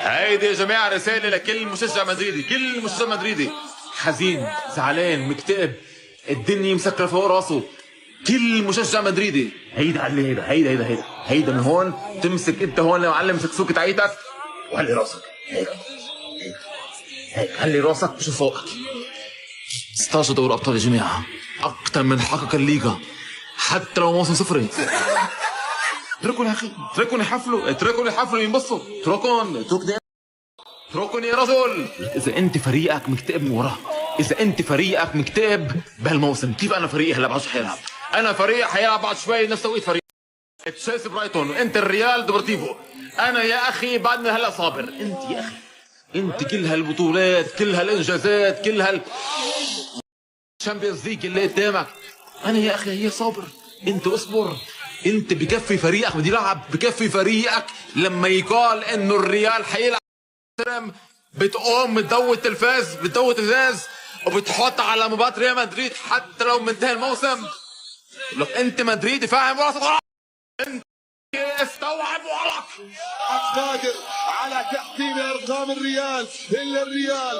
هيدي يا جماعة رسالة لكل مشجع مدريدي، كل مشجع مدريدي حزين، زعلان، مكتئب، الدنيا مسكرة فوق راسه. كل مشجع مدريدي هيدا علي هيدا من هون تمسك انت هون يا معلم سكسوكة عيتك وهلي راسك هيك هلي راسك وشوف فوقك. 16 دوري ابطال يا جماعة، اكثر من حقق الليغا حتى لو موسم صفري. اتركوا يا اخي، اتركوا يحفلوا ينبسطوا، اتركني يا رجل. اذا انت فريقك مكتئب من وراه، اذا انت فريقك مكتئب بهالموسم، كيف انا فريقي هلا بعد شو حيلعب؟ انا فريق حيلعب بعد شوي نفس توقيت فريق تشيلسي برايتون، وانت الريال ديبورتيفو. انا يا اخي بعدني هلا صابر. انت يا اخي، انت كل هالبطولات، كل هالانجازات، كل هال الشامبيونز ليج اللي قدامك، انا يا اخي هي صابر. انت اصبر، انت بكفي فريقك بده يلعب، بكفي فريقك لما يقال انه الريال حيلعب بتقوم بتضوي التلفاز، بتضوي الازاز وبتحط على مباراة ريال مدريد حتى لو منتهي الموسم. لو انت مدريدي فاهم راسك، انت استوعب وراك. قادر على تحطيم ارقام الريال الا الريال.